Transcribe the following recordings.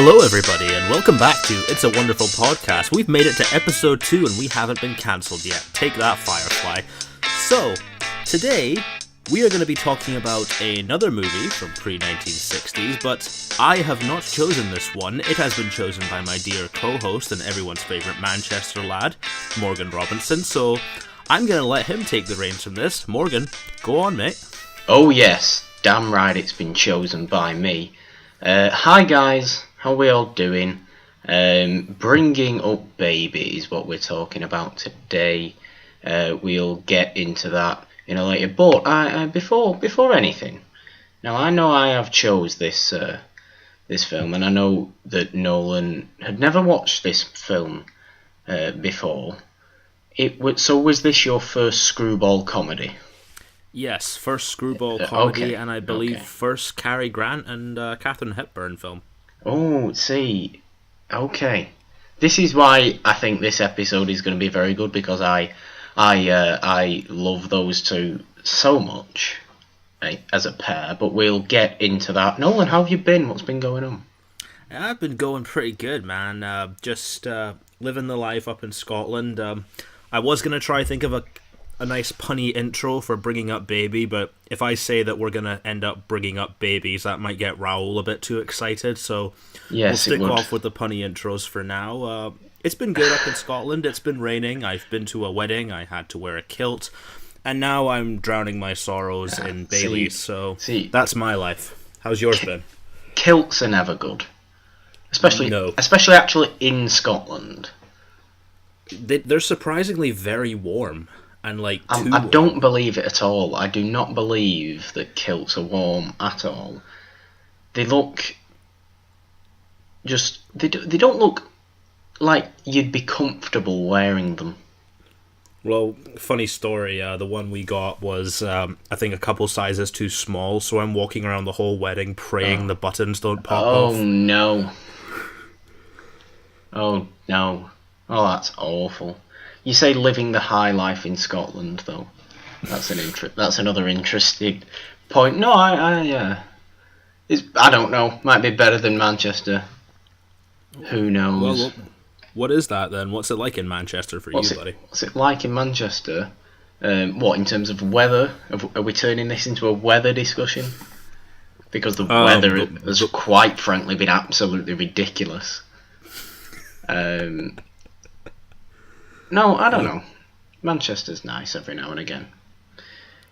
Hello, everybody, and welcome back to It's a Wonderful Podcast. We've made it to episode 2, and we haven't been cancelled yet. Take that, Firefly. So, today, we are going to be talking about another movie from pre-1960s, but I have not chosen this one. It has been chosen by my dear co-host and everyone's favourite Manchester lad, Morgan Robinson, so I'm going to let him take the reins from this. Morgan, go on, mate. Oh yes, damn right it's been chosen by me. Hi guys, how are we all doing? Bringing Up Baby is what we're talking about today. We'll get into that in a later. But before anything, now I know I have chose this film, and I know that Nolan had never watched this film before. So was this your first screwball comedy? Yes, first screwball comedy, okay, and I believe okay. first Cary Grant and Katherine Hepburn film. Oh, see, okay. This is why I think this episode is going to be very good, because I love those two so much as a pair. But we'll get into that. Nolan, how have you been? What's been going on? I've been going pretty good, man. Just living the life up in Scotland. I was going to try think of a nice punny intro for Bringing Up Baby, but if I say that we're going to end up bringing up babies, that might get Raoul a bit too excited, so yes, we'll stick off with the punny intros for now. It's been good up in Scotland. It's been raining. I've been to a wedding. I had to wear a kilt, and now I'm drowning my sorrows in Baileys, so that's my life. How's yours been? Kilts are never good. Especially actually in Scotland. They're surprisingly very warm. And I don't believe it at all. I do not believe that kilts are warm at all. They look they don't look like you'd be comfortable wearing them. Well, funny story, the one we got was I think a couple sizes too small, so I'm walking around the whole wedding praying the buttons don't pop off. Oh no. Oh no. Oh, that's awful. You say living the high life in Scotland, though. That's another interesting point. No, I don't know. Might be better than Manchester. Who knows? Well, what is that then? What's it like in Manchester for you, buddy? What's it like in Manchester? What, in terms of weather? Are we turning this into a weather discussion? Because the weather has quite frankly been absolutely ridiculous. No, I don't know. Manchester's nice every now and again.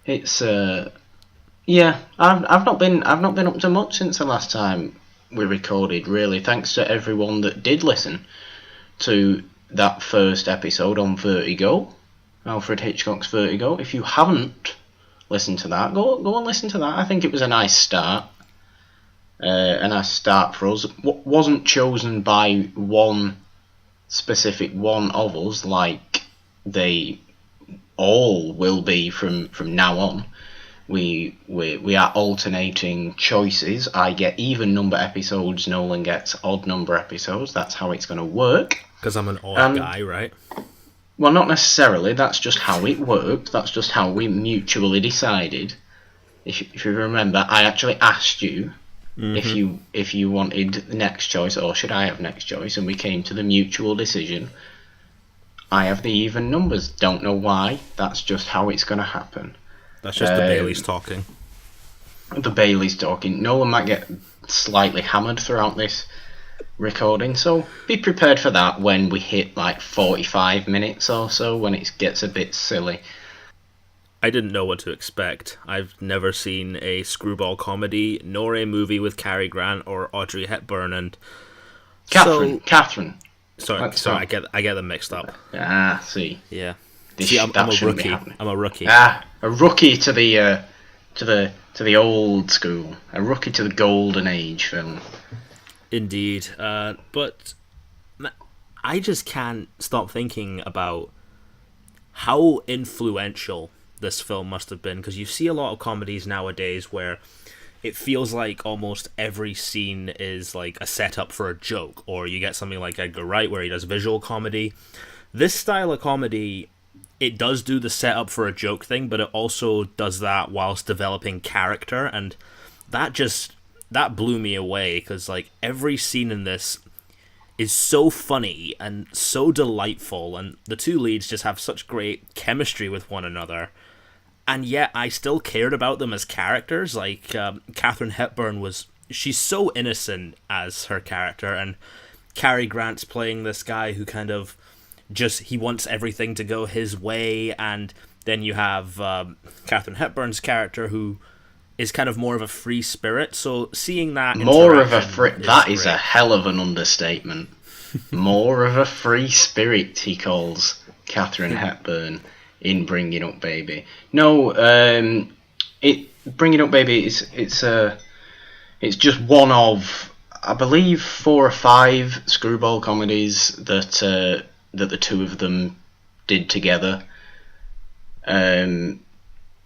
It's I've not been up to much since the last time we recorded, really. Thanks to everyone that did listen to that first episode on Vertigo, Alfred Hitchcock's Vertigo. If you haven't listened to that, go and listen to that. I think it was a nice start. A nice start for us. Wasn't chosen by one specific one of us, like they all will be from now on. We are alternating choices. I get even number episodes, Nolan gets odd number episodes. That's how it's going to work. Because I'm an odd guy, right? Well, not necessarily. That's just how it worked. That's just how we mutually decided. If you remember, I actually asked you if you wanted the next choice, or should I have next choice, and we came to the mutual decision. I have the even numbers. Don't know why. That's just how it's going to happen. That's just the Baileys talking. The Baileys talking. Nolan might get slightly hammered throughout this recording, so be prepared for that when we hit like 45 minutes or so, when it gets a bit silly. I didn't know what to expect. I've never seen a screwball comedy, nor a movie with Cary Grant or Audrey Hepburn, and Katherine. Sorry, I get them mixed up. Ah, see. Yeah. I'm a rookie. I'm a rookie. A rookie to the old school. A rookie to the golden age film. Indeed. But I just can't stop thinking about how influential this film must have been, because you see a lot of comedies nowadays where it feels like almost every scene is like a setup for a joke, or you get something like Edgar Wright where he does visual comedy. This style of comedy, it does do the setup for a joke thing, but it also does that whilst developing character, and that just that blew me away, because like every scene in this is so funny and so delightful, and the two leads just have such great chemistry with one another. And yet I still cared about them as characters. Like, Katherine Hepburn she's so innocent as her character, and Cary Grant's playing this guy who kind of he wants everything to go his way, and then you have Katherine Hepburn's character, who is kind of more of a free spirit. So seeing that that is a hell of an understatement. More of a free spirit, he calls Katherine Hepburn in Bringing Up Baby. No, Bringing Up Baby it's just one of, I believe, 4 or 5 screwball comedies that the two of them did together.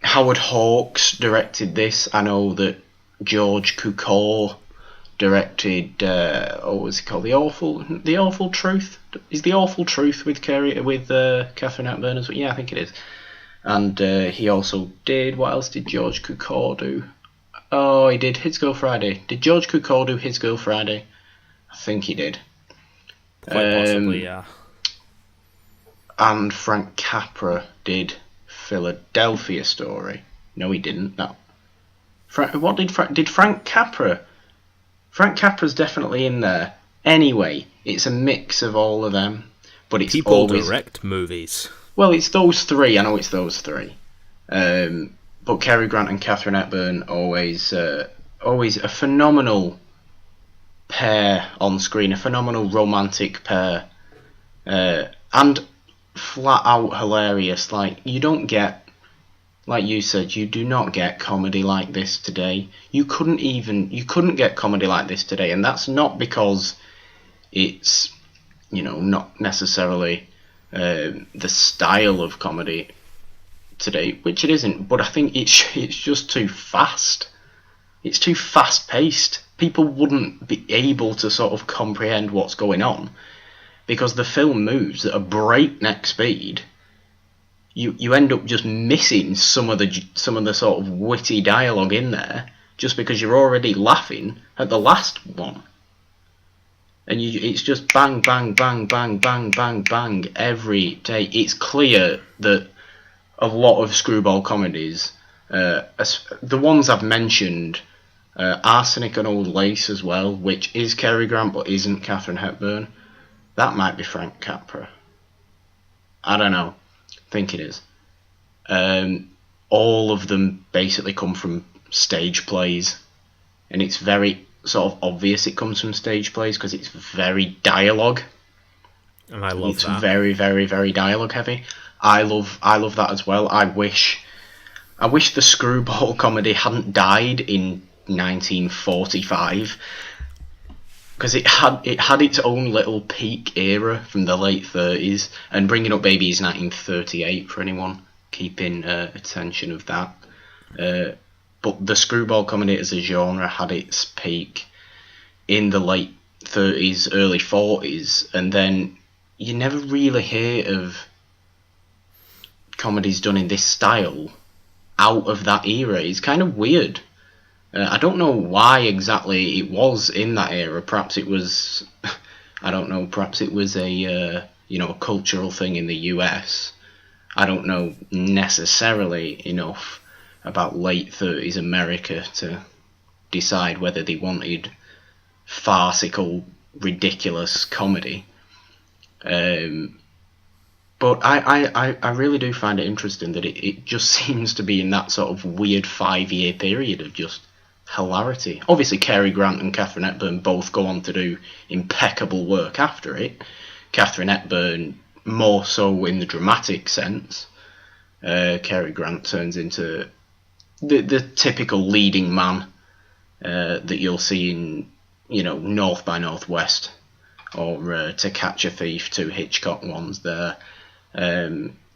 Howard Hawks directed this. I know that George Cukor directed, what's it called? The Awful Truth. Is The Awful Truth with Katherine Hepburn as well? Yeah, I think it is. And he also did, what else did George Cukor do? Oh, he did His Girl Friday. Did George Cukor do His Girl Friday? I think he did. Quite possibly, yeah. And Frank Capra did Philadelphia Story. No, he didn't. No. Did Frank Capra? Frank Capra's definitely in there. Anyway, it's a mix of all of them, but it's people always direct movies. Well, it's those 3. I know it's those 3. But Cary Grant and Katherine Hepburn always a phenomenal pair on screen, a phenomenal romantic pair, and flat out hilarious. Like, you don't get, like you said, you do not get comedy like this today. You couldn't get comedy like this today, and that's not because it's, not necessarily the style of comedy today, which it isn't, but I think it's just too fast. It's too fast paced. People wouldn't be able to sort of comprehend what's going on, because the film moves at a breakneck speed. You end up just missing some of the sort of witty dialogue in there, just because you're already laughing at the last one. And it's just bang, bang, bang, bang, bang, bang, bang every day. It's clear that a lot of screwball comedies, the ones I've mentioned, Arsenic and Old Lace as well, which is Cary Grant but isn't Katherine Hepburn, that might be Frank Capra. I don't know. I think it is. All of them basically come from stage plays, and it's very sort of obvious it comes from stage plays because it's very dialogue. And I love that. It's very, very, very dialogue heavy. I love that as well. I wish the screwball comedy hadn't died in 1945, because it had its own little peak era from the late 30s, and Bringing Up Baby is 1938 for anyone keeping attention of that. But the screwball comedy as a genre had its peak in the late 30s, early 40s, and then you never really hear of comedies done in this style out of that era. It's kind of weird. I don't know why exactly it was in that era. Perhaps it was, I don't know, perhaps it was a cultural thing in the US. I don't know necessarily enough about late 30s America to decide whether they wanted farcical, ridiculous comedy. But I really do find it interesting that it just seems to be in that sort of weird 5-year period of just hilarity. Obviously, Cary Grant and Katherine Hepburn both go on to do impeccable work after it. Katherine Hepburn more so in the dramatic sense. Cary Grant turns into the typical leading man that you'll see in, North by Northwest, or To Catch a Thief, 2 Hitchcock ones there.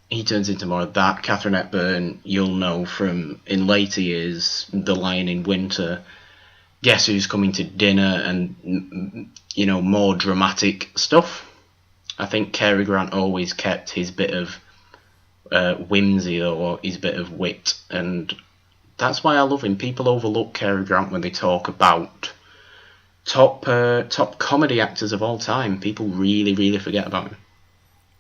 He turns into more of that. Katherine Hepburn, you'll know from in later years, The Lion in Winter, Guess Who's Coming to Dinner, and more dramatic stuff. I think Cary Grant always kept his bit of whimsy or his bit of wit and that's why I love him. People overlook Cary Grant when they talk about top comedy actors of all time. People really, really forget about him.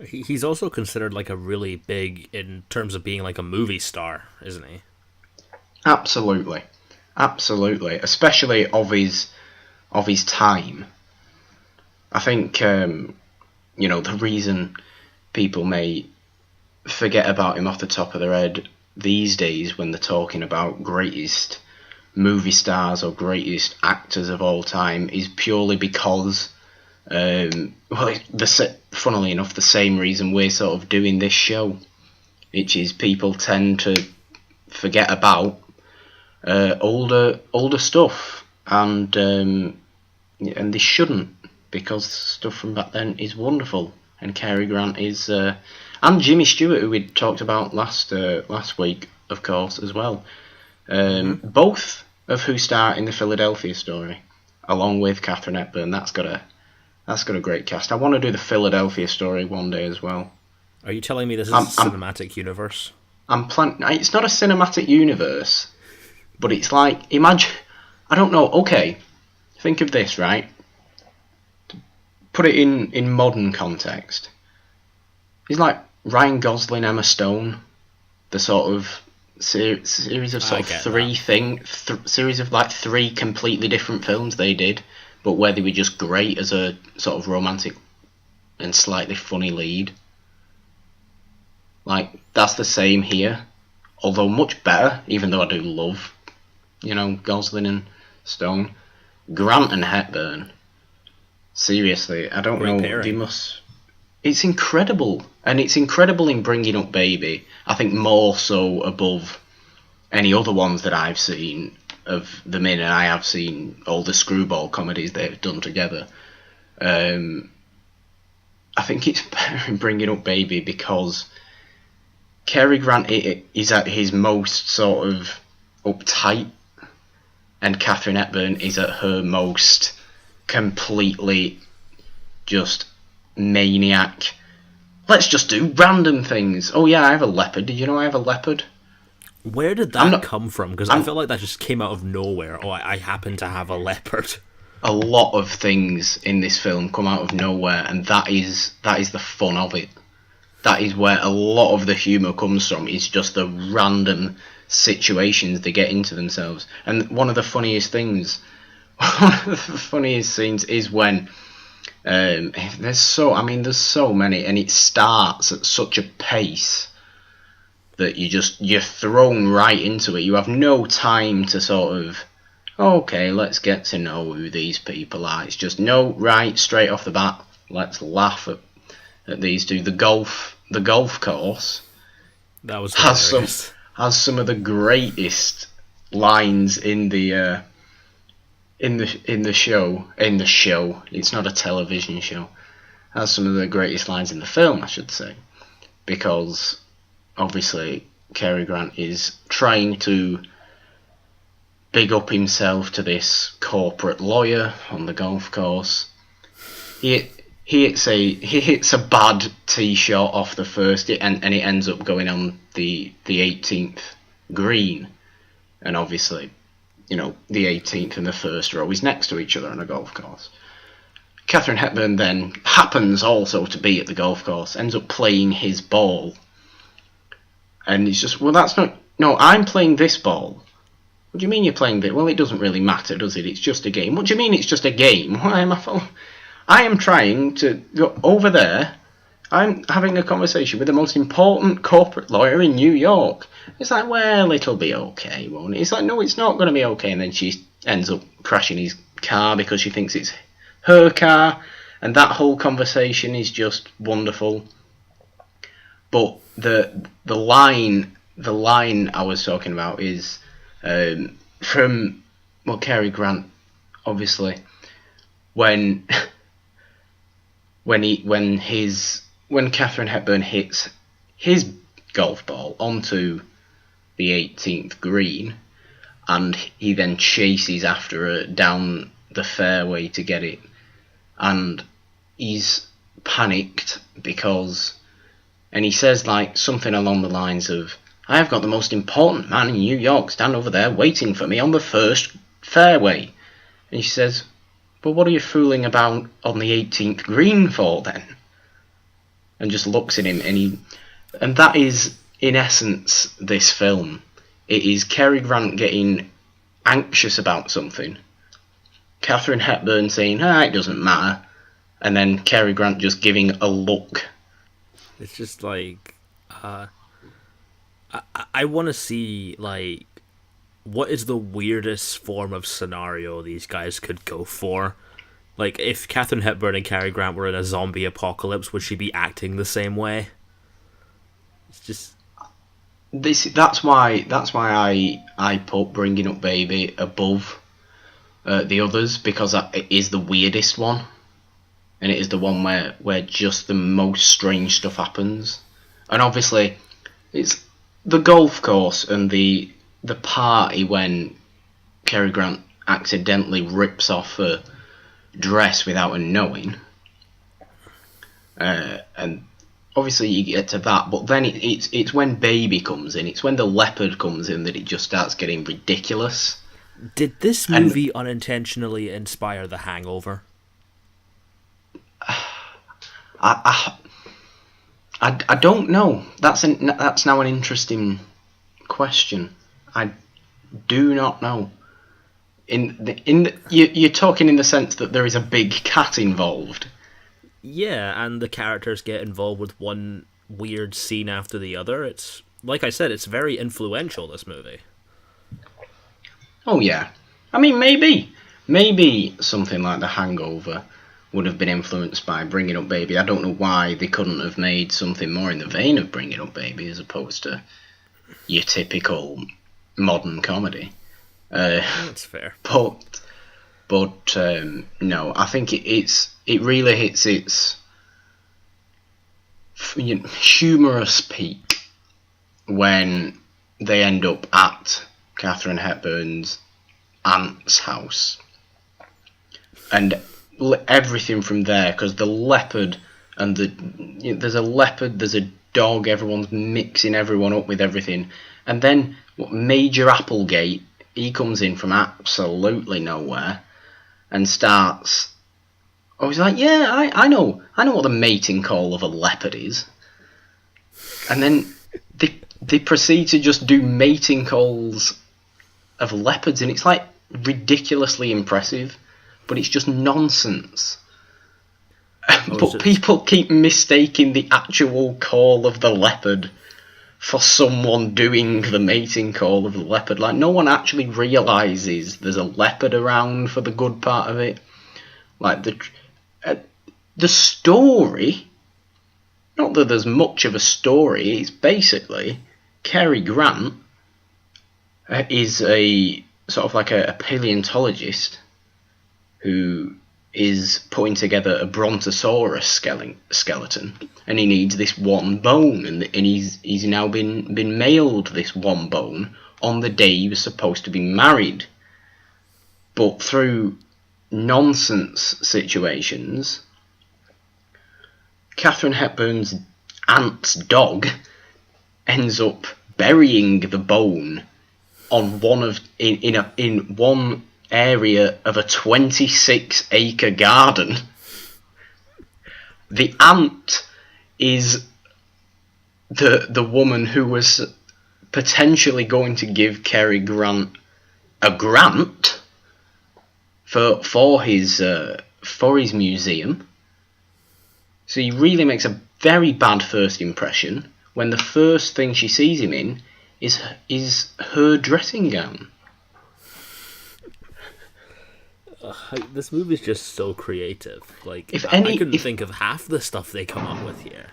He's also considered like a really big in terms of being like a movie star, isn't he? Absolutely, absolutely. Especially of his time. I think the reason people may forget about him off the top of their head these days when they're talking about greatest movie stars or greatest actors of all time is purely because, funnily enough, the same reason we're sort of doing this show, which is people tend to forget about older stuff, and they shouldn't, because stuff from back then is wonderful, and Cary Grant is, and Jimmy Stewart, who we talked about last week, of course, as well. Both of who star in the Philadelphia Story, along with Katherine Hepburn. That's got a great cast. I want to do the Philadelphia Story one day as well. Are you telling me this is a cinematic universe? It's not a cinematic universe, but it's like, imagine, I don't know. Okay, think of this, right? Put it in modern context. It's like Ryan Gosling, Emma Stone, the sort of series of series of like three completely different films they did, but where they were just great as a sort of romantic and slightly funny lead. Like, that's the same here, although much better, even though I do love, Gosling and Stone. Grant and Hepburn, seriously, I don't know, pairing. they must... It's incredible, and it's incredible in Bringing Up Baby. I think more so above any other ones that I've seen of them in, and I have seen all the screwball comedies they've done together. I think it's better in Bringing Up Baby because Cary Grant is at his most sort of uptight, and Katherine Hepburn is at her most completely just maniac. Let's just do random things. Oh yeah, I have a leopard. Did you know I have a leopard? Where did that come from? Because I feel like that just came out of nowhere. Oh, I happen to have a leopard. A lot of things in this film come out of nowhere, and that is the fun of it. That is where a lot of the humour comes from. It's just the random situations they get into themselves. And one of the funniest scenes is when there's so many, and it starts at such a pace that you're thrown right into it. You have no time to sort of, okay, let's get to know who these people are. It's just, no, right, straight off the bat, let's laugh at these two. The golf course that was has some of the greatest lines in the show. It's not a television show. Has some of the greatest lines in the film, I should say, because obviously Cary Grant is trying to big up himself to this corporate lawyer on the golf course. He hits a bad tee shot off the first, and it ends up going on the 18th green, and obviously, the 18th and the first row is next to each other on a golf course. Katherine Hepburn then happens also to be at the golf course, ends up playing his ball, and he's just, well, that's not, no, I'm playing this ball. What do you mean you're playing this? Well, it doesn't really matter, does it? It's just a game. What do you mean it's just a game? Why am I am trying to go over there. I'm having a conversation with the most important corporate lawyer in New York. It's like, well, it'll be okay, won't it? It's like, no, it's not going to be okay. And then she ends up crashing his car because she thinks it's her car. And that whole conversation is just wonderful. But the line I was talking about is from Cary Grant, obviously, when Katherine Hepburn hits his golf ball onto the 18th green, and he then chases after her down the fairway to get it, and he's panicked because, and he says like something along the lines of, I have got the most important man in New York stand over there waiting for me on the first fairway. And she says, but what are you fooling about on the 18th green for then? And just looks at him, and that is, in essence, this film. It is Cary Grant getting anxious about something, Katherine Hepburn saying, it doesn't matter, and then Cary Grant just giving a look. It's just like, I want to see, like, what is the weirdest form of scenario these guys could go for? Like, if Katherine Hepburn and Cary Grant were in a zombie apocalypse, would she be acting the same way? It's just... That's why I put Bringing Up Baby above the others, because it is the weirdest one, and it is the one where just the most strange stuff happens. And obviously, it's the golf course and the party when Cary Grant accidentally rips off a dress without her knowing, and obviously you get to that, but then it's when Baby comes in, it's when the leopard comes in that it just starts getting ridiculous. Did this movie unintentionally inspire The Hangover? I don't know. That's now an interesting question. I do not know. You're talking in the sense that there is a big cat involved. Yeah, and the characters get involved with one weird scene after the other. It's, like I said, it's very influential, this movie. Oh yeah. I mean, maybe something like The Hangover would have been influenced by Bringing Up Baby. I don't know why they couldn't have made something more in the vein of Bringing Up Baby as opposed to your typical modern comedy. That's fair. But no, I think it really hits its humorous peak when they end up at Katherine Hepburn's aunt's house, and everything from there, because the leopard and there's a leopard, there's a dog, everyone's mixing everyone up with everything, and then Major Applegate, he comes in from absolutely nowhere and starts. I was like, yeah, I know what the mating call of a leopard is, and then they proceed to just do mating calls of leopards, and it's like ridiculously impressive, but it's just nonsense. But people keep mistaking the actual call of the leopard for someone doing the mating call of the leopard. Like, no one actually realises there's a leopard around for the good part of it. Like, the story, not that there's much of a story, it's basically Cary Grant is a sort of like a paleontologist who is putting together a brontosaurus skeleton, and he needs this one bone, and he's now been mailed this one bone on the day he was supposed to be married. But through nonsense situations, Katherine Hepburn's aunt's dog ends up burying the bone on in one area of a 26-acre garden. The aunt is the woman who was potentially going to give Cary Grant a grant for his museum. So he really makes a very bad first impression when the first thing she sees him in is her dressing gown. This movie's just so creative. Like, I couldn't think of half the stuff they come up with here.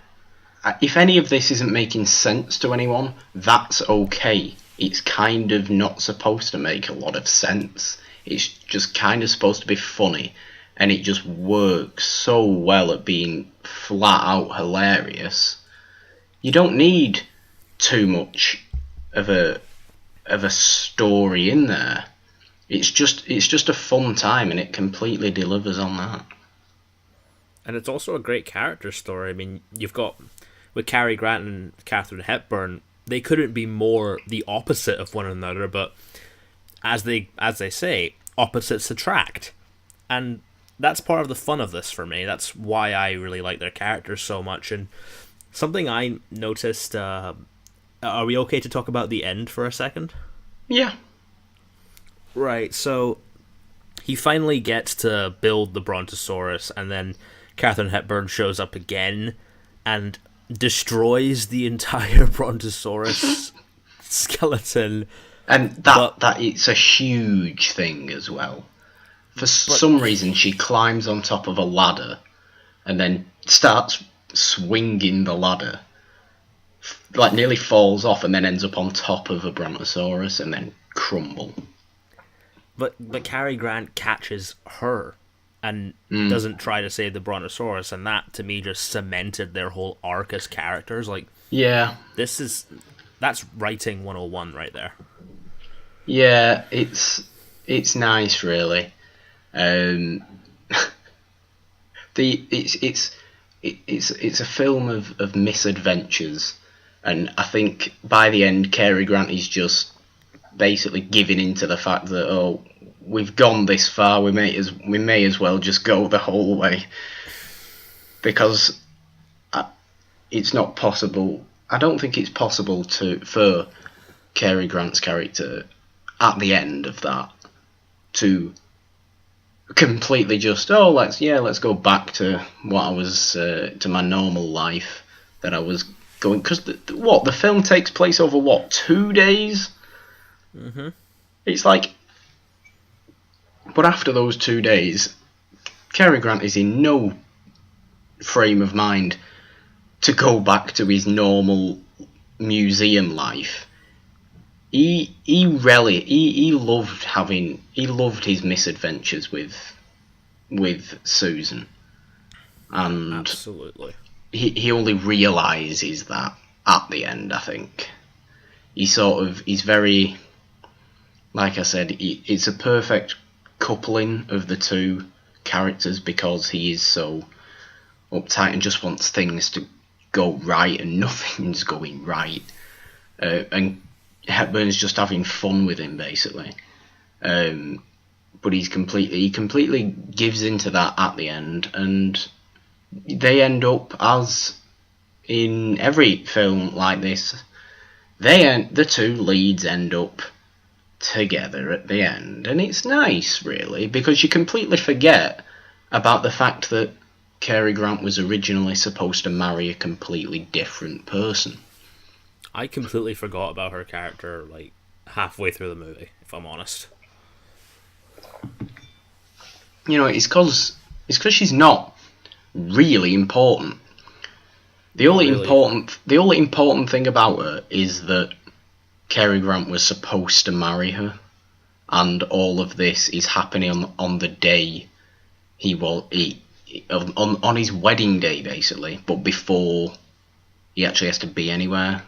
If any of this isn't making sense to anyone, that's okay. It's kind of not supposed to make a lot of sense. It's just kind of supposed to be funny, and it just works so well at being flat out hilarious. You don't need too much of a story in there. It's just a fun time, and it completely delivers on that. And it's also a great character story. I mean, you've got, with Cary Grant and Katherine Hepburn, they couldn't be more the opposite of one another, but as they say, opposites attract. And that's part of the fun of this for me. That's why I really like their characters so much. And something I noticed, are we okay to talk about the end for a second? Yeah. Right, so he finally gets to build the Brontosaurus, and then Katherine Hepburn shows up again and destroys the entire Brontosaurus skeleton. And that it's a huge thing as well. For some reason, she climbs on top of a ladder and then starts swinging the ladder. Like, nearly falls off and then ends up on top of a Brontosaurus and then crumble. But Cary Grant catches her and doesn't try to save the Brontosaurus, and that, to me, just cemented their whole arc as characters. Like, yeah. That's writing 101 right there. Yeah, it's nice, really. It's a film of misadventures, and I think by the end, Cary Grant is just basically giving into the fact that, oh, we've gone this far, we may as well just go the whole way, because it's not possible. I don't think it's possible for Cary Grant's character at the end of that to completely just, let's go back to what I was to my normal life that I was going, because the film takes place over 2 days. Mm-hmm. It's like, but after those 2 days, Cary Grant is in no frame of mind to go back to his normal museum life. He loved his misadventures with Susan, and absolutely, he only realizes that at the end. I think he's very, like I said, it's a perfect coupling of the two characters, because he is so uptight and just wants things to go right, and nothing's going right, and Hepburn's just having fun with him, basically. But he completely gives into that at the end, and they end up, as in every film like this, the two leads end up together at the end, and it's nice, really, because you completely forget about the fact that Cary Grant was originally supposed to marry a completely different person. I completely forgot about her character, like, halfway through the movie, if I'm honest. You know, it's because she's not really important. The only important thing about her is that Cary Grant was supposed to marry her, and all of this is happening on the day on his wedding day, basically, but before he actually has to be anywhere.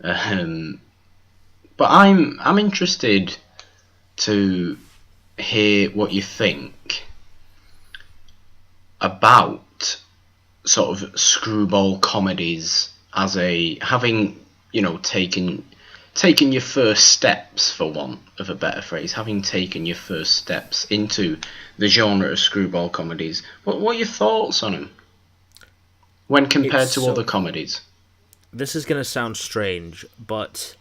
But I'm interested to hear what you think about sort of screwball comedies as having, you know, taken your first steps, for want of a better phrase, having taken your first steps into the genre of screwball comedies. What are your thoughts on them when compared to other comedies? This is going to sound strange, but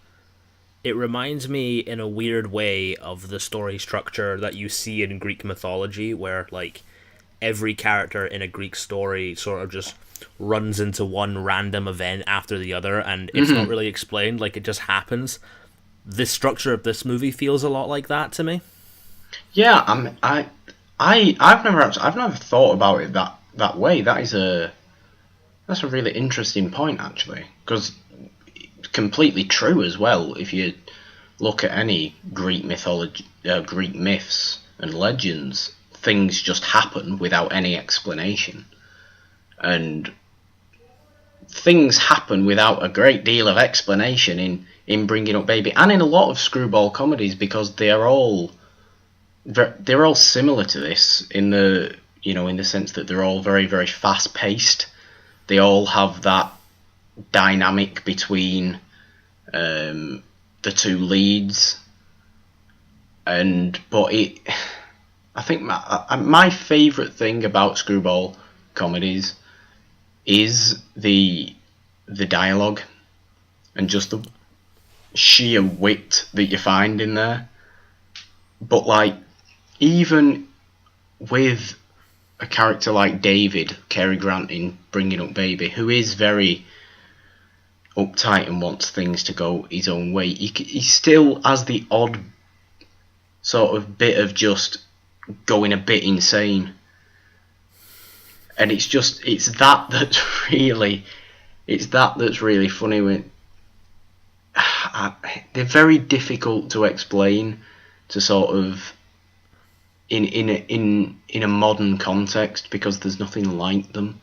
it reminds me in a weird way of the story structure that you see in Greek mythology, where, like, every character in a Greek story sort of just runs into one random event after the other, and it's not really explained, like, it just happens. The structure of this movie feels a lot like that to me. Yeah, I've never thought about it that way. That's a really interesting point, actually, because it's completely true as well. If you look at any Greek mythology, Greek myths and legends, things just happen without any explanation, and things happen without a great deal of explanation in Bringing Up Baby, and in a lot of screwball comedies, because they're all similar to this in the sense that they're all very, very fast paced. They all have that dynamic between the two leads, I think my favourite thing about screwball comedies is the dialogue and just the sheer wit that you find in there. But like, even with a character like David, Cary Grant in Bringing Up Baby, who is very uptight and wants things to go his own way, he still has the odd sort of bit of just going a bit insane. And it's that that's really funny. When they're very difficult to explain to sort of in a modern context, because there's nothing like them.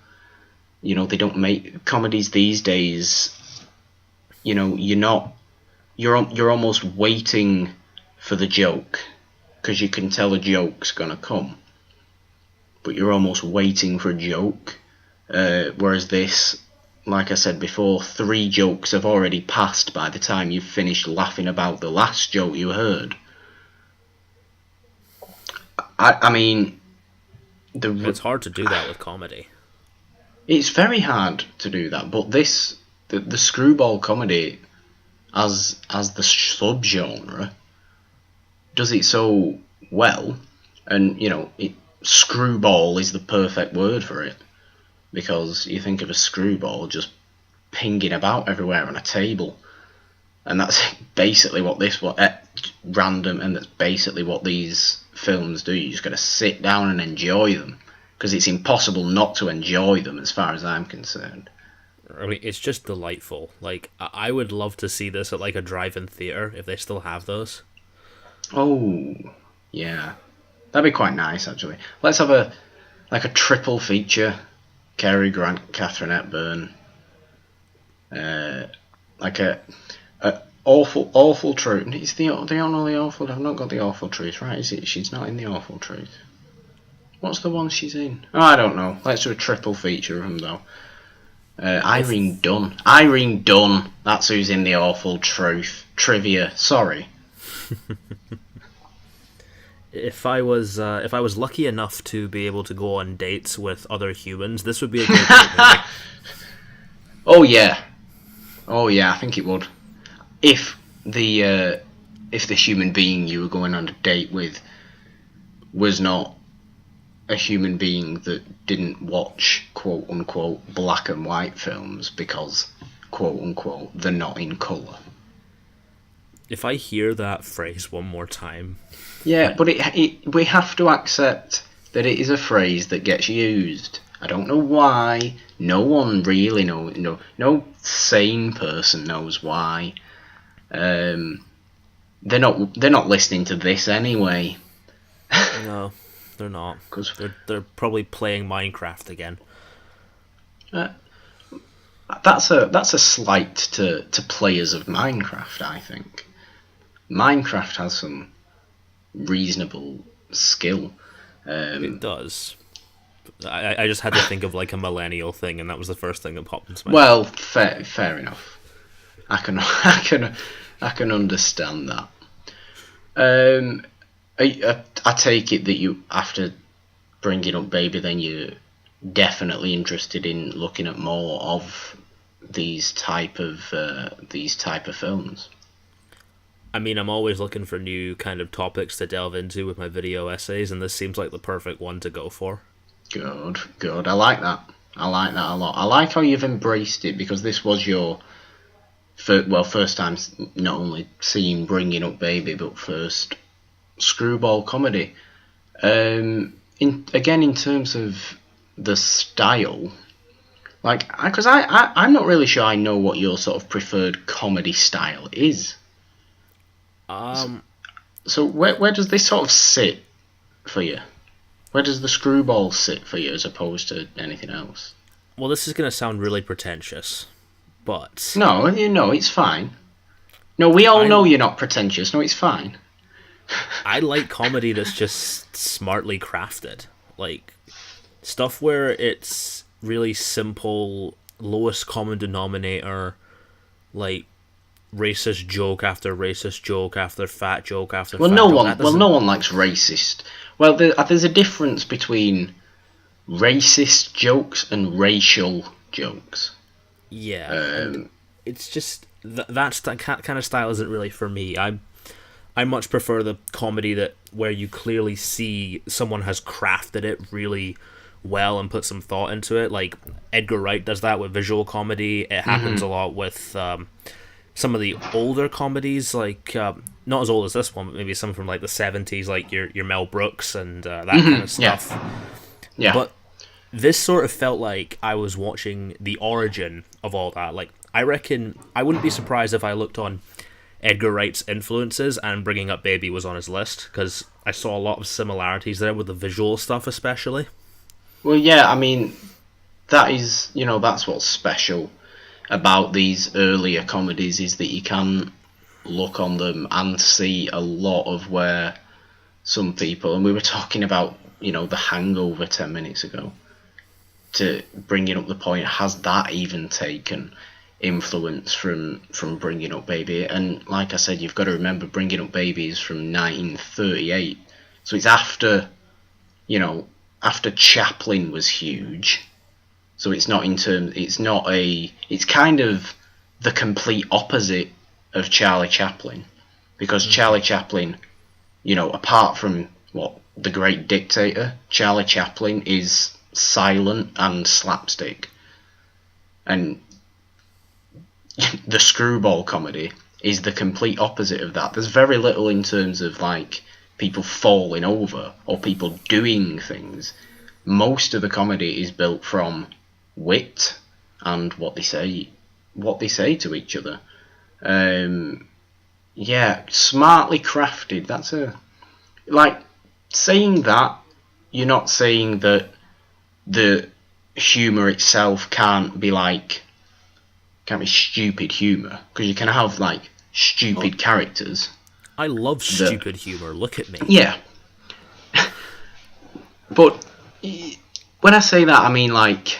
You know, they don't make comedies these days. You know, you're almost waiting for the joke, because you can tell a joke's gonna come, but you're almost waiting for a joke. Whereas this, like I said before, 3 jokes have already passed by the time you've finished laughing about the last joke you heard. I mean, it's hard to do that with comedy. It's very hard to do that, but the screwball comedy as the subgenre does it so well, and you know, screwball is the perfect word for it, because you think of a screwball just pinging about everywhere on a table, and that's basically what random, and that's basically what these films do. You just got to sit down and enjoy them, because it's impossible not to enjoy them as far as I'm concerned. I mean, it's just delightful. Like, I would love to see this at like a drive-in theater if they still have those. Oh, yeah, that'd be quite nice actually. Let's have a triple feature: Cary Grant, Katherine Hepburn, like a awful truth. It's the only awful. I've not got the awful truth right. Is it? She's not in the awful truth. What's the one she's in? Oh, I don't know. Let's do a triple feature of them though. Irene Dunn. That's who's in the awful truth. Trivia. Sorry. If I was lucky enough to be able to go on dates with other humans, this would be a great date movie. Oh yeah, I think it would. If the human being you were going on a date with was not a human being that didn't watch quote unquote black and white films because quote unquote they're not in colour. If I hear that phrase one more time... Yeah, but we have to accept that it is a phrase that gets used. I don't know why. No one really knows. No sane person knows why. They're not listening to this anyway. No, they're not. Cause they're probably playing Minecraft again. That's a slight to players of Minecraft, I think. Minecraft has some reasonable skill. It does. I just had to think of like a millennial thing, and that was the first thing that popped into my head. Well, fair enough. I can understand that. I take it that you, after Bringing Up Baby, then you're definitely interested in looking at more of these type of films. I mean, I'm always looking for new kind of topics to delve into with my video essays, and this seems like the perfect one to go for. Good. I like that. I like that a lot. I like how you've embraced it, because this was your first time not only seeing Bringing Up Baby, but first screwball comedy. In terms of the style, like, because I'm not really sure I know what your sort of preferred comedy style is. So where does this sort of sit for you? Where does the screwball sit for you as opposed to anything else? Well, this is going to sound really pretentious, but... No, it's fine. No, we all know you're not pretentious. No, it's fine. I like comedy that's just smartly crafted. Like, stuff where it's really simple, lowest common denominator, like, racist joke after racist joke after fat joke after Well, fat no joke. one. Well, no one likes racist. Well, there's a difference between racist jokes and racial jokes. Yeah, and it's just that kind of style isn't really for me. I much prefer the comedy that where you clearly see someone has crafted it really well and put some thought into it. Like Edgar Wright does that with visual comedy. It happens a lot with some of the older comedies, like not as old as this one, but maybe some from like the 70s, like your Mel Brooks and that kind of stuff. Yeah. But this sort of felt like I was watching the origin of all that. Like, I reckon I wouldn't be surprised if I looked on Edgar Wright's influences and Bringing Up Baby was on his list, because I saw a lot of similarities there with the visual stuff especially. Well, yeah, I mean, that's what's special about these earlier comedies, is that you can look on them and see a lot of where some people, and we were talking about, The Hangover 10 minutes ago, to bringing up the point, has that even taken influence from Bringing Up Baby? And like I said, you've got to remember Bringing Up Baby is from 1938, so it's after Chaplin was huge. So it's kind of the complete opposite of Charlie Chaplin, because Charlie Chaplin, apart from The Great Dictator, Charlie Chaplin is silent and slapstick, and the screwball comedy is the complete opposite of that. There's very little in terms of like people falling over or people doing things. Most of the comedy is built from wit and what they say to each other. Smartly crafted. That's saying that. You're not saying that the humour itself can't be stupid humour, because you can have like stupid characters. I love stupid humour. Look at me. Yeah. But when I say that, I mean like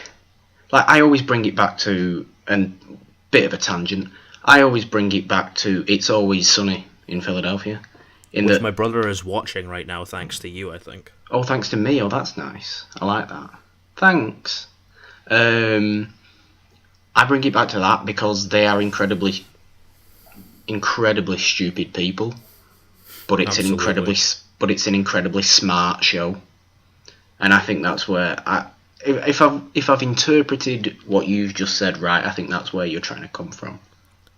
I always bring it back to, and bit of a tangent, I always bring it back to It's Always Sunny in Philadelphia. Which my brother is watching right now, thanks to you, I think. Oh, thanks to me. Oh, that's nice. I like that. Thanks. I bring it back to that because they are incredibly stupid people, but it's an incredibly smart show, and I think that's where if I've interpreted what you've just said right, I think that's where you're trying to come from.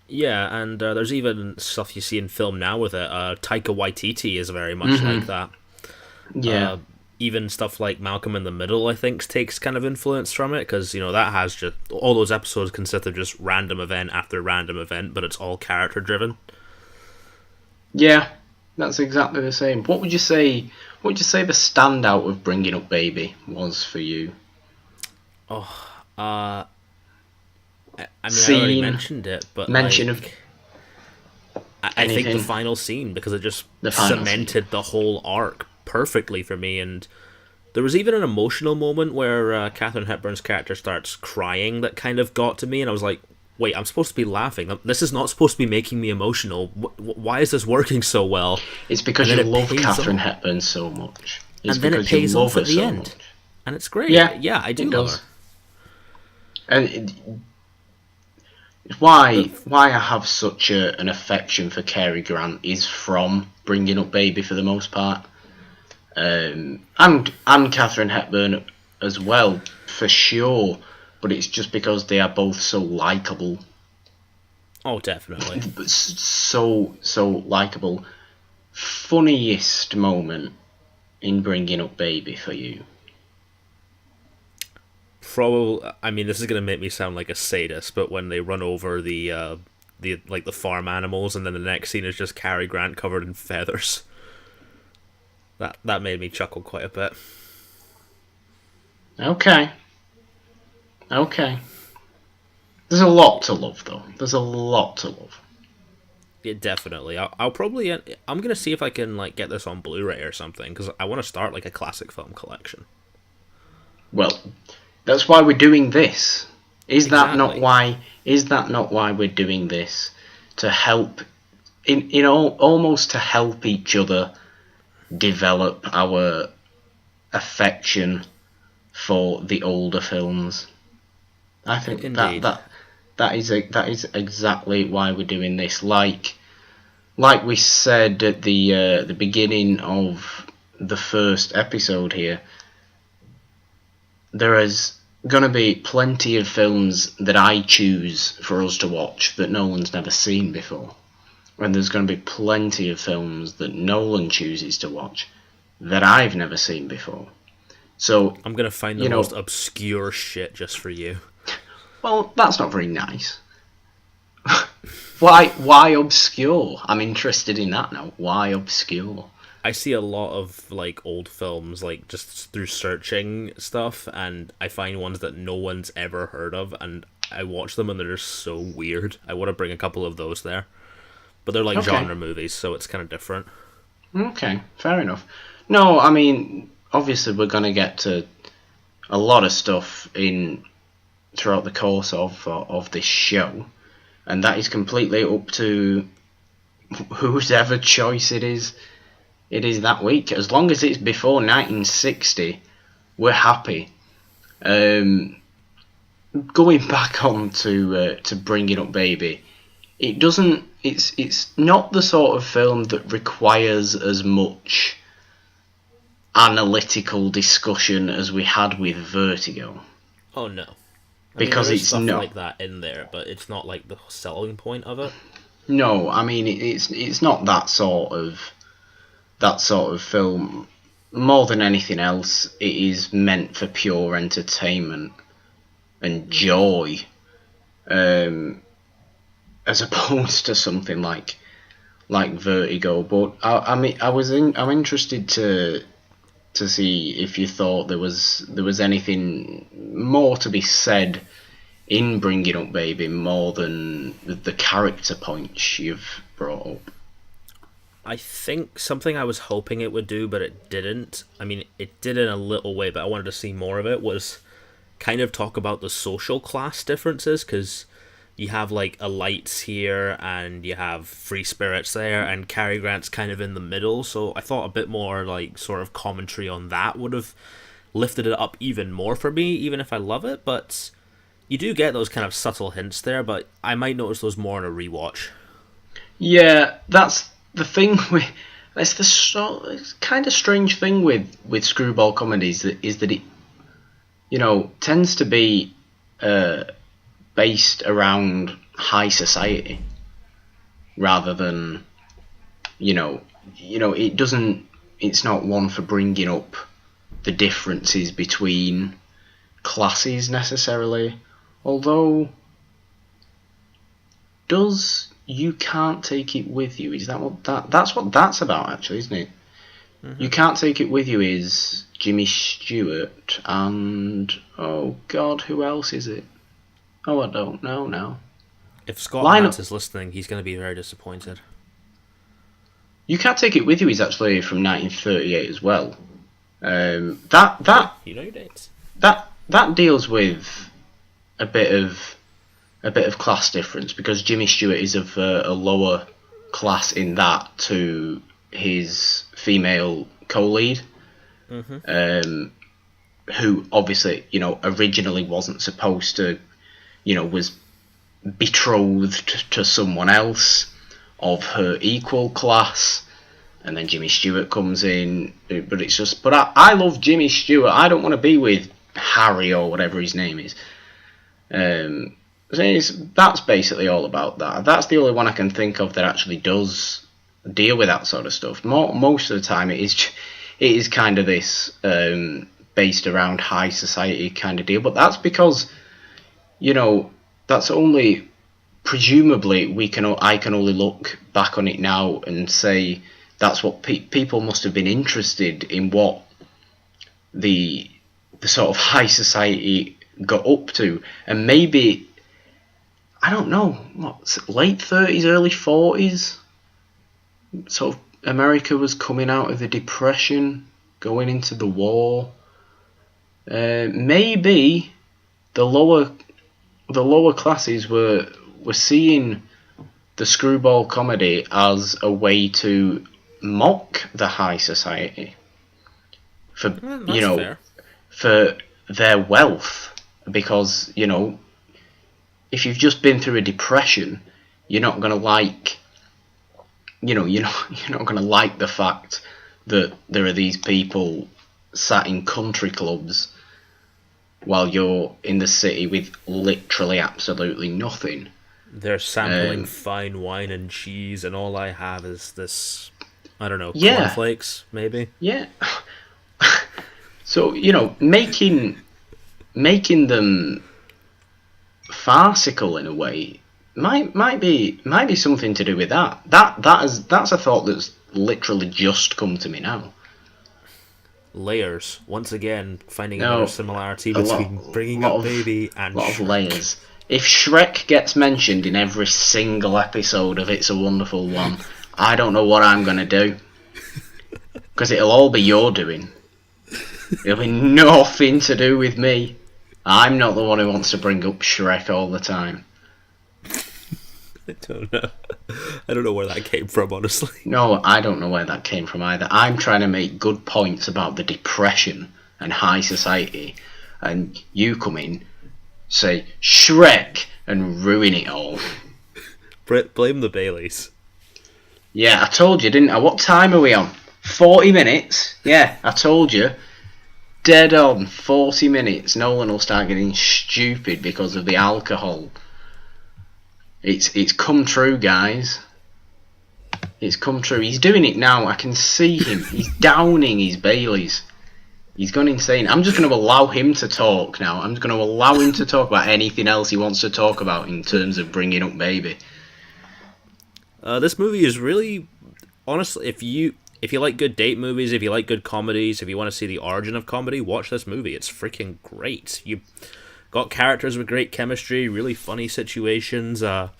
Yeah, and there's even stuff you see in film now with it. Taika Waititi is very much like that. Yeah. Even stuff like Malcolm in the Middle, I think, takes kind of influence from it, because, that has just... all those episodes consist of just random event after random event, but it's all character-driven. Yeah, that's exactly the same. What would you say the standout of Bringing Up Baby was for you? I already mentioned it, but I think the final scene, because it just cemented the whole arc perfectly for me. And there was even an emotional moment where Katherine Hepburn's character starts crying that kind of got to me, and I was like, wait, I'm supposed to be laughing. This is not supposed to be making me emotional. Why is this working so well? It's because you love Katherine Hepburn so much. And then it pays off at the end. And it's great. Yeah, I do love her. And why I have such an affection for Cary Grant is from Bringing Up Baby for the most part. And Katherine Hepburn as well, for sure, but it's just because they are both so likeable. Oh, definitely. So likeable. Funniest moment in Bringing Up Baby for you? Probably, I mean, this is going to make me sound like a sadist, but when they run over the farm animals, and then the next scene is just Cary Grant covered in feathers. That made me chuckle quite a bit. Okay. There's a lot to love, though. There's a lot to love. Yeah, definitely. I'll probably... I'm going to see if I can get this on Blu-ray or something, because I want to start a classic film collection. Well, that's why we're doing this. Is Exactly. that not why we're doing this? to help, almost to help each other develop our affection for the older films. I think Indeed. that is exactly why we're doing this. Like we said at the beginning of the first episode here, there is going to be plenty of films that I choose for us to watch that Nolan's never seen before. And there's going to be plenty of films that Nolan chooses to watch that I've never seen before. So I'm going to find the most obscure shit just for you. Well, that's not very nice. Why obscure? I'm interested in that now. Why obscure? I see a lot of like old films, like just through searching stuff, and I find ones that no one's ever heard of, and I watch them and they're just so weird. I want to bring a couple of those there, but they're like genre movies, so it's kind of different. Okay, fair enough. No, I mean, obviously we're gonna get to a lot of stuff throughout the course of this show, and that is completely up to whoever choice it is that week. As long as it's before 1960, we're happy. Going back on to Bringing Up Baby, it's not the sort of film that requires as much analytical discussion as we had with Vertigo. Oh no. Because there's it's stuff not like that in there, but it's not like the selling point of it. No, I mean it's not that sort of film. More than anything else, it is meant for pure entertainment and joy, as opposed to something like Vertigo. But I'm interested to see if you thought there was anything more to be said in Bringing Up Baby, more than the character points you've brought up. I think something I was hoping it would do, but it didn't. I mean, it did in a little way, but I wanted to see more of it, was kind of talk about the social class differences, because you have like elites here, and you have free spirits there, and Cary Grant's kind of in the middle, so I thought a bit more like sort of commentary on that would have lifted it up even more for me, even if I love it, but you do get those kind of subtle hints there, but I might notice those more in a rewatch. Yeah, that's the thing with... It's the kind of strange thing with screwball comedies is that it, tends to be based around high society rather than, it doesn't... It's not one for bringing up the differences between classes necessarily. Although, does You Can't Take It With You, is that what that's what that's about, actually, isn't it? Mm-hmm. You Can't Take It With You is Jimmy Stewart and, oh god, who else is it? Oh, I don't know now. If Scott Matz is listening, he's going to be very disappointed. You Can't Take It With You is actually from 1938 as well. You know dates. That deals with a bit of class difference, because Jimmy Stewart is of a lower class in that to his female co-lead, who obviously originally wasn't supposed to, was betrothed to someone else of her equal class, and then Jimmy Stewart comes in. But it's just, but I love Jimmy Stewart. I don't want to be with Harry or whatever his name is. That's basically all about that. That's the only one I can think of that actually does deal with that sort of stuff. Most of the time, it is kind of this based around high society kind of deal. But that's because, that's only presumably I can only look back on it now and say that's what people must have been interested in, what the sort of high society got up to, and maybe, I don't know, late 30s, early 40s, sort of America was coming out of the Depression, going into the war. Maybe the lower classes were seeing the screwball comedy as a way to mock the high society for That's fair. for their wealth, because if you've just been through a depression, you're not gonna like you're not gonna like the fact that there are these people sat in country clubs while you're in the city with literally absolutely nothing. They're sampling fine wine and cheese, and all I have is this, I don't know, Yeah. cornflakes, maybe? Yeah. So, making them farcical in a way might be something to do with that. That's a thought that's literally just come to me now. Layers. Once again, finding another similarity between Bringing Up Baby and a lot of Shrek. layers. If Shrek gets mentioned in every single episode of It's a Wonderful One, I don't know what I'm going to do. Because it'll all be your doing. It'll be nothing to do with me. I'm not the one who wants to bring up Shrek all the time. I don't know where that came from, honestly. No, I don't know where that came from either. I'm trying to make good points about the depression and high society, and you come in, say Shrek, and ruin it all. Blame the Baileys. Yeah, I told you, didn't I? What time are we on? 40 minutes? Yeah, I told you. Dead on 40 minutes. Nolan will start getting stupid because of the alcohol. It's come true, guys. It's come true. He's doing it now. I can see him. He's downing his Baileys. He's gone insane. I'm just going to allow him to talk now. I'm just going to allow him to talk about anything else he wants to talk about in terms of Bringing Up Baby. This movie is really, honestly, if you like good date movies, if you like good comedies, if you want to see the origin of comedy, watch this movie. It's freaking great. You got characters with great chemistry, really funny situations, a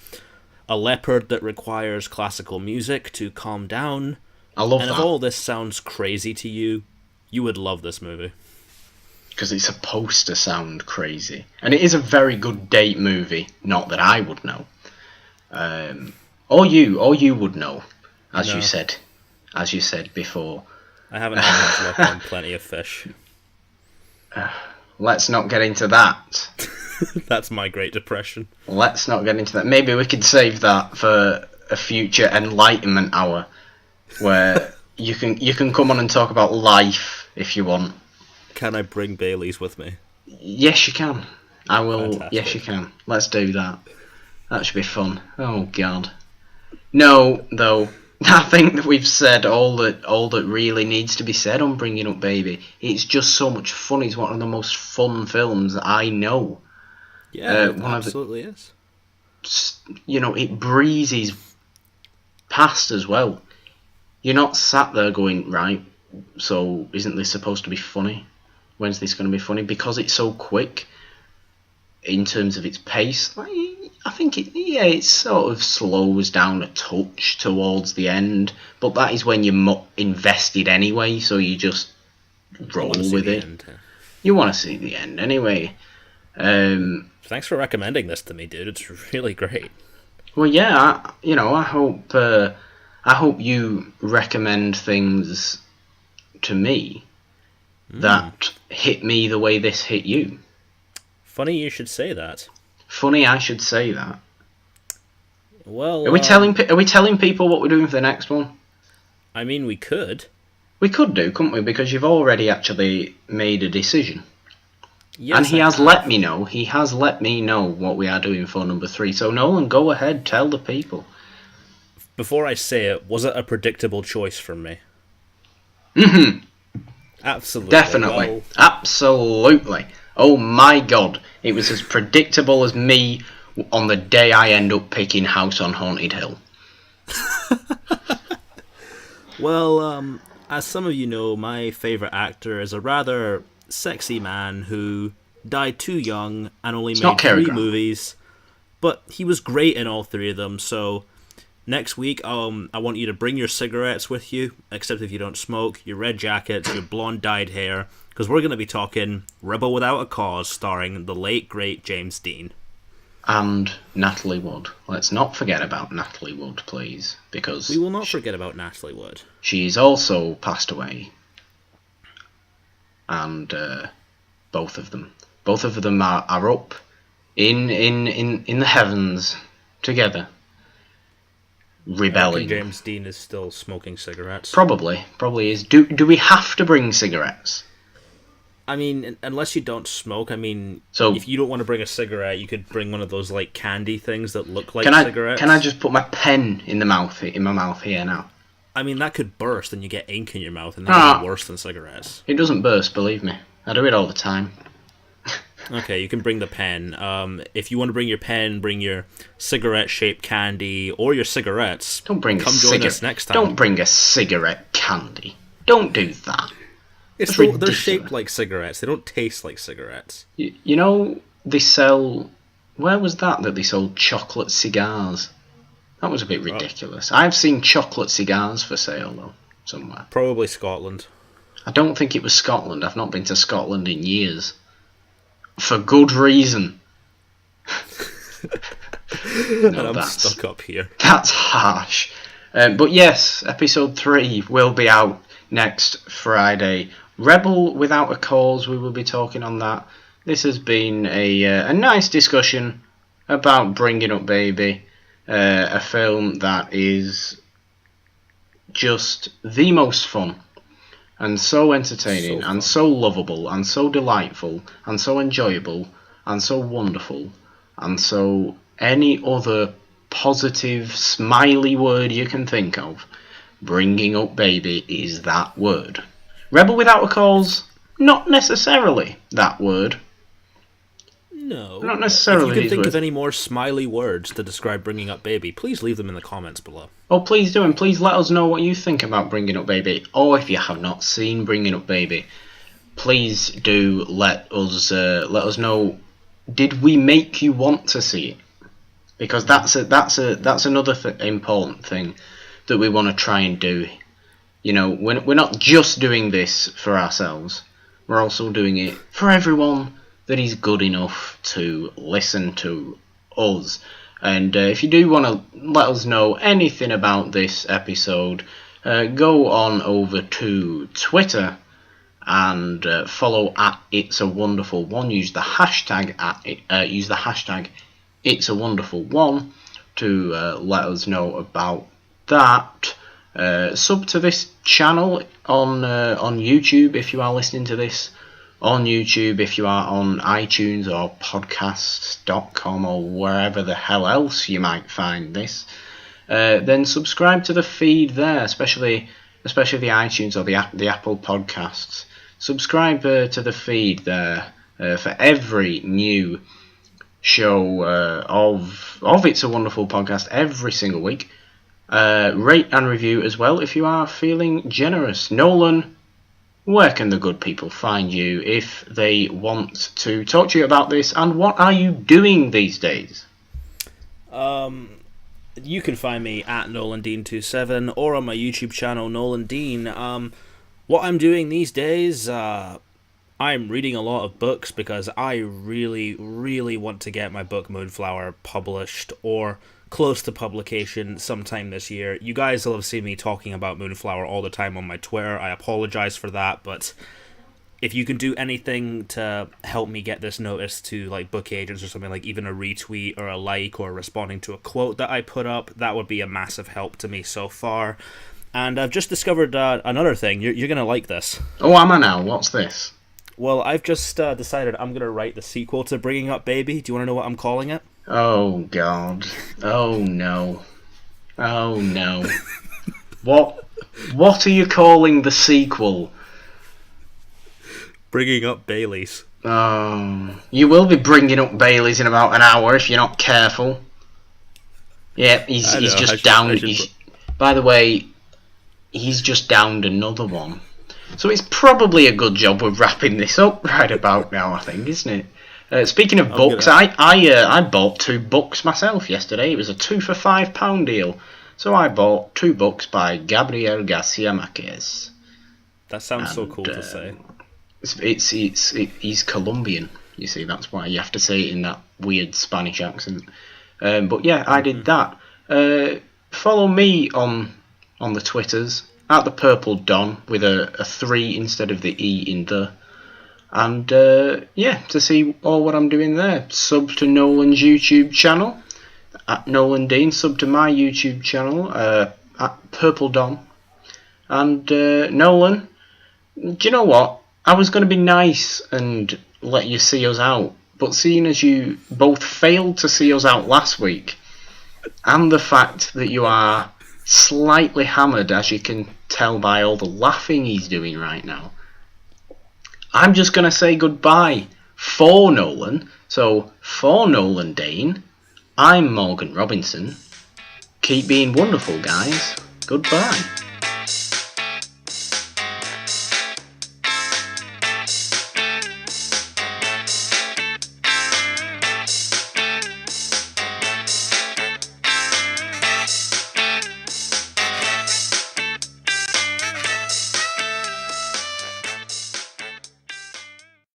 leopard that requires classical music to calm down. I love that. And if all this sounds crazy to you, you would love this movie. Because it's supposed to sound crazy. And it is a very good date movie. Not that I would know. Or you would know, as you said before. I haven't had much luck on Plenty of Fish. Let's not get into that. That's my Great Depression. Let's not get into that. Maybe we could save that for a future enlightenment hour, where you can come on and talk about life if you want. Can I bring Baileys with me? Yes, you can. I will. Fantastic. Yes, you can. Let's do that. That should be fun. Oh God. No, though. I think that we've said all that really needs to be said on Bringing Up Baby. It's just so much fun. It's one of the most fun films that I know. Yeah, it absolutely is. It breezes past as well. You're not sat there going, right, so isn't this supposed to be funny? When's this going to be funny? Because it's so quick in terms of its pace. I think it sort of slows down a touch towards the end, but that is when you're invested anyway, so you just roll with it. You want to see the end anyway. Thanks for recommending this to me, dude. It's really great. Well, yeah, I hope you recommend things to me that hit me the way this hit you. Funny you should say that. Funny I should say that. Well, are we telling people what we're doing for the next one? I mean, we could. We could do, couldn't we? Because you've already actually made a decision. Yes, and he has let me know. He has let me know what we are doing for number 3. So Nolan, go ahead, tell the people. Before I say it, was it a predictable choice from me? Mm-hmm. Absolutely. Definitely. Well, absolutely. Oh my God. It was as predictable as me on the day I end up picking House on Haunted Hill. Well, as some of you know, my favourite actor is a rather sexy man who died too young and only made 3 movies, but he was great in all 3 of them. So next week, I want you to bring your cigarettes with you, except if you don't smoke, your red jackets, your blonde dyed hair, because we're going to be talking Rebel Without a Cause, starring the late great James Dean. and Natalie Wood. Let's not forget about Natalie Wood, please, because we will not forget about Natalie Wood. She's also passed away, and both of them are up in the heavens together, rebelling. James Dean is still smoking cigarettes. Probably is. Do we have to bring cigarettes? I mean, unless you don't smoke. I mean, so if you don't want to bring a cigarette, you could bring one of those like candy things that look like cigarettes. Can I just put my pen in my mouth here now? I mean, that could burst and you get ink in your mouth, and that would be worse than cigarettes. It doesn't burst, believe me. I do it all the time. Okay, you can bring the pen. If you want to bring your pen, bring your cigarette-shaped candy or your cigarettes. Come join us next time. Don't bring a cigarette candy. Don't do that. They're shaped like cigarettes. They don't taste like cigarettes. You know, they sell... Where was that they sold chocolate cigars? That was a bit ridiculous. I've seen chocolate cigars for sale, though, somewhere. Probably Scotland. I don't think it was Scotland. I've not been to Scotland in years. For good reason. I'm stuck up here. That's harsh. But yes, episode 3 will be out next Friday. Rebel Without a Cause, we will be talking on that. This has been a nice discussion about Bringing Up Baby, a film that is just the most fun and so entertaining and so lovable and so delightful and so enjoyable and so wonderful and so any other positive, smiley word you can think of. Bringing Up Baby is that word. Rebel Without a Cause, not necessarily that word. No. Not necessarily. If you can think of any more smiley words to describe Bringing Up Baby, please leave them in the comments below. Oh, please do, and please let us know what you think about Bringing Up Baby. Or if you have not seen Bringing Up Baby, please do let us know. Did we make you want to see it? Because that's another important thing that we want to try and do. You know, we're not just doing this for ourselves. We're also doing it for everyone that is good enough to listen to us. And if you do want to let us know anything about this episode, go on over to Twitter and follow at It's a Wonderful One. Use the hashtag It's a Wonderful One to let us know about that. Sub to this channel on YouTube if you are listening to this on YouTube. If you are on iTunes or podcasts.com or wherever the hell else you might find this, then subscribe to the feed there, especially the iTunes or the Apple Podcasts. Subscribe to the feed there for every new show of It's a Wonderful Podcast every single week. Rate and review as well if you are feeling generous. Nolan, where can the good people find you if they want to talk to you about this, and what are you doing these days? You can find me at NolanDean27 or on my YouTube channel Nolan Dean. What I'm doing these days, I'm reading a lot of books because I really, really want to get my book Moonflower published or close to publication sometime this year. You guys will have seen me talking about Moonflower all the time on my Twitter. I apologize for that, but if you can do anything to help me get this notice to like book agents or something, like even a retweet or a like or responding to a quote that I put up, that would be a massive help to me so far. And I've just discovered another thing. You're going to like this. Oh, am I now? What's this? Well, I've just decided I'm going to write the sequel to Bringing Up Baby. Do you want to know what I'm calling it? Oh, God. Oh, no. Oh, no. What are you calling the sequel? Bringing Up Baileys. Oh, you will be bringing up Baileys in about an hour if you're not careful. Yeah, he's just downed. By the way, he's just downed another one. So it's probably a good job we're wrapping this up right about now, I think, isn't it? Speaking of books, I bought 2 books myself yesterday. It was a 2 for £5 deal. So I bought 2 books by Gabriel Garcia Marquez. That sounds so cool to say. He's Colombian. You see, that's why you have to say it in that weird Spanish accent. But yeah, I did that. Follow me on the Twitters at the Purple Don with a 3 instead of the E in the. And yeah, to see all what I'm doing there. Sub to Nolan's YouTube channel at Nolan Dean. Sub to my YouTube channel at Purple Don. And Nolan, do you know what? I was going to be nice and let you see us out, but seeing as you both failed to see us out last week, and the fact that you are slightly hammered, as you can tell by all the laughing he's doing right now, I'm just going to say goodbye for Nolan. So, for Nolan Dane, I'm Morgan Robinson. Keep being wonderful, guys. Goodbye.